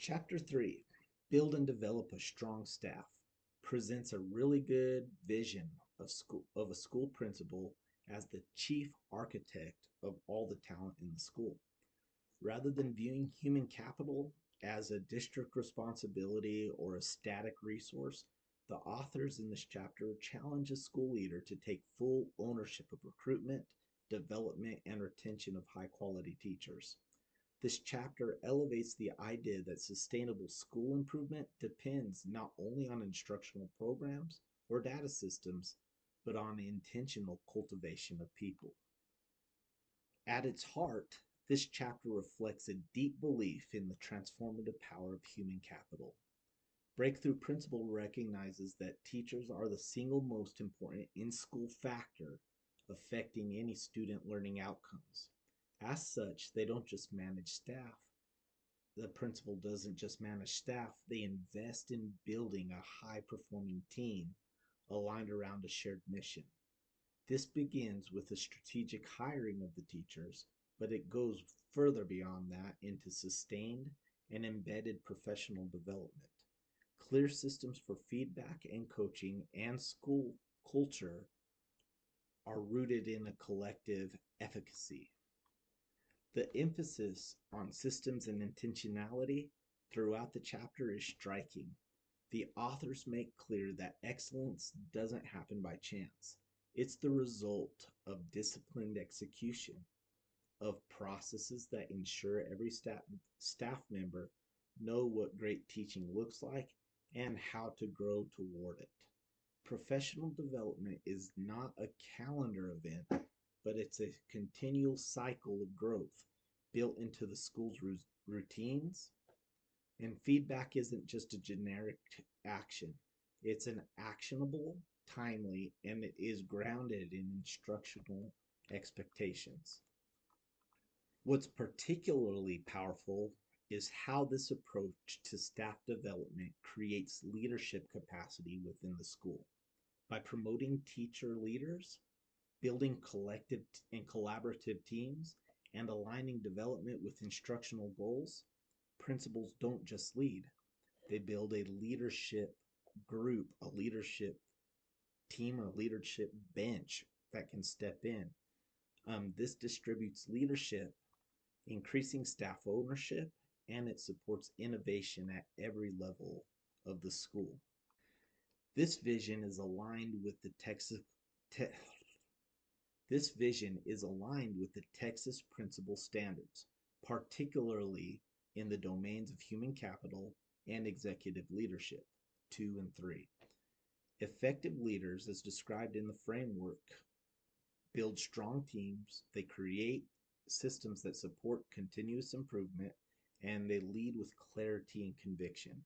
Chapter 3, Build and Develop a Strong Staff, presents a really good vision of a school principal as the chief architect of all the talent in the school. Rather than viewing human capital as a district responsibility or a static resource, the authors in this chapter challenge a school leader to take full ownership of recruitment, development, and retention of high quality teachers. This chapter elevates the idea that sustainable school improvement depends not only on instructional programs or data systems, but on intentional cultivation of people. At its heart, this chapter reflects a deep belief in the transformative power of human capital. Breakthrough Principle recognizes that teachers are the single most important in school factor affecting any student learning outcomes. As such, they don't just manage staff. The principal doesn't just manage staff, they invest in building a high performing team aligned around a shared mission. This begins with the strategic hiring of the teachers, but it goes further beyond that into sustained and embedded professional development. Clear systems for feedback and coaching and school culture are rooted in a collective efficacy. The emphasis on systems and intentionality throughout the chapter is striking. The authors make clear that excellence doesn't happen by chance. It's the result of disciplined execution, of processes that ensure every staff member know what great teaching looks like and how to grow toward it. Professional development is not a calendar event, but it's a continual cycle of growth built into the school's routines. And feedback isn't just a generic action, it's an actionable, timely, and it is grounded in instructional expectations. What's particularly powerful is how this approach to staff development creates leadership capacity within the school. By promoting teacher leaders, building collective and collaborative teams, and aligning development with instructional goals, principals don't just lead, they build a leadership group, a leadership team, or a leadership bench that can step in. This distributes leadership, increasing staff ownership, and it supports innovation at every level of the school. This vision is aligned with the te- This vision is aligned with the Texas Principal Standards, particularly in the domains of human capital and executive leadership, 2 and 3. Effective leaders, as described in the framework, build strong teams, they create systems that support continuous improvement, and they lead with clarity and conviction.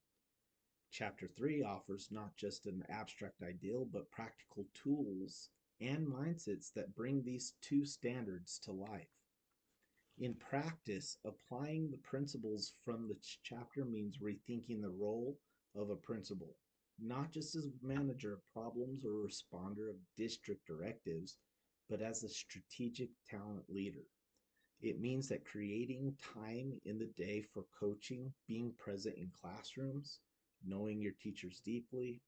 Chapter 3 offers not just an abstract ideal, but practical tools and mindsets that bring these two standards to life. In practice, applying the principles from the chapter means rethinking the role of a principal, not just as a manager of problems or a responder of district directives, but as a strategic talent leader. It means that creating time in the day for coaching, being present in classrooms, knowing your teachers deeply,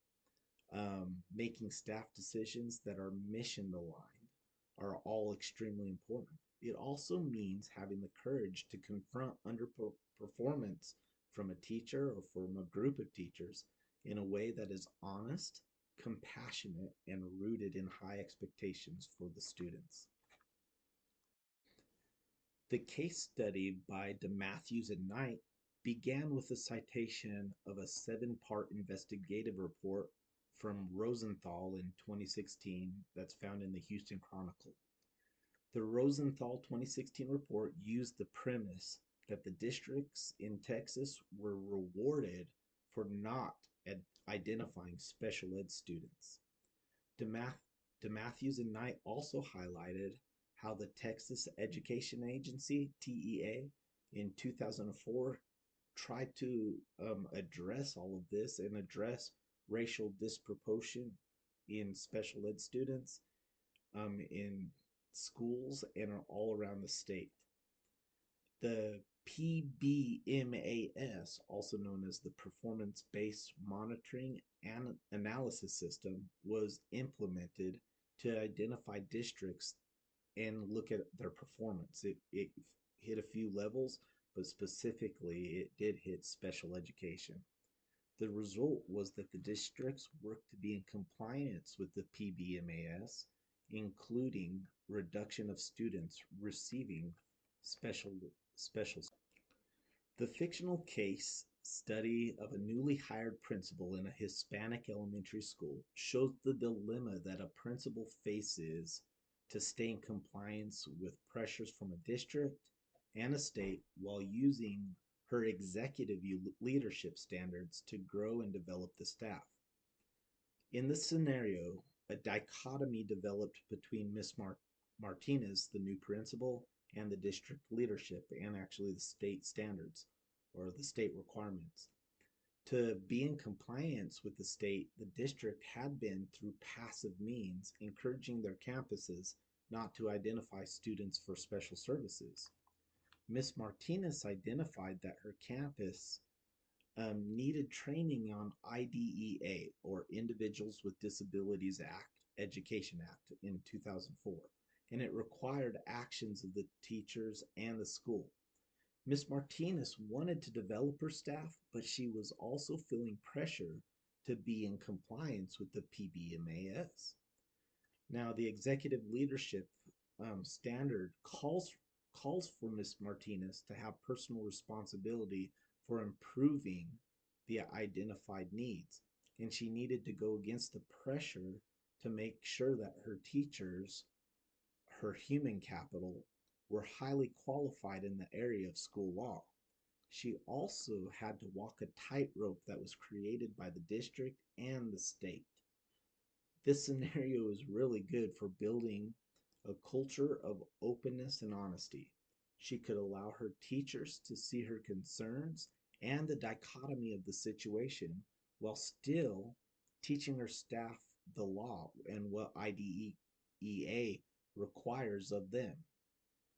making staff decisions that are mission aligned are all extremely important. It also means having the courage to confront underperformance from a teacher or from a group of teachers in a way that is honest, compassionate, and rooted in high expectations for the students. The case study by DeMatthews and Knight began with a citation of a 7-part investigative report from Rosenthal in 2016 that's found in the Houston Chronicle. The Rosenthal 2016 report used the premise that the districts in Texas were rewarded for not identifying special ed students. DeMatthews and Knight also highlighted how the Texas Education Agency, TEA, in 2004 tried to address all of this and address racial disproportion in special ed students in schools and all around the state. The PBMAS, also known as the Performance Based Monitoring and Analysis System, was implemented to identify districts and look at their performance. It hit a few levels, but specifically, it did hit special education. The result was that the districts worked to be in compliance with the PBMAS, including reduction of students receiving special special. The fictional case study of a newly hired principal in a Hispanic elementary school shows the dilemma that a principal faces to stay in compliance with pressures from a district and a state while using her executive leadership standards to grow and develop the staff. In this scenario, a dichotomy developed between Miss Martinez, the new principal, and the district leadership, and actually the state standards or the state requirements. To be in compliance with the state, the district had been, through passive means, encouraging their campuses not to identify students for special services. Miss Martinez identified that her campus needed training on IDEA, or Individuals with Disabilities Act, Education Act, in 2004, and it required actions of the teachers and the school. Miss Martinez wanted to develop her staff, but she was also feeling pressure to be in compliance with the PBMAS. Now, the executive leadership standard calls for Miss Martinez to have personal responsibility for improving the identified needs, and she needed to go against the pressure to make sure that her teachers, her human capital, were highly qualified in the area of school law. She also had to walk a tightrope that was created by the district and the state. This scenario is really good for building a culture of openness and honesty. She could allow her teachers to see her concerns and the dichotomy of the situation while still teaching her staff the law and what IDEA requires of them.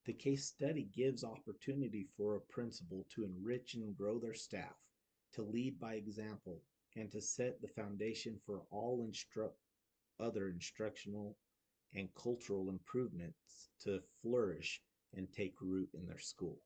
The case study gives opportunity for a principal to enrich and grow their staff, to lead by example, and to set the foundation for all other instructional and cultural improvements to flourish and take root in their school.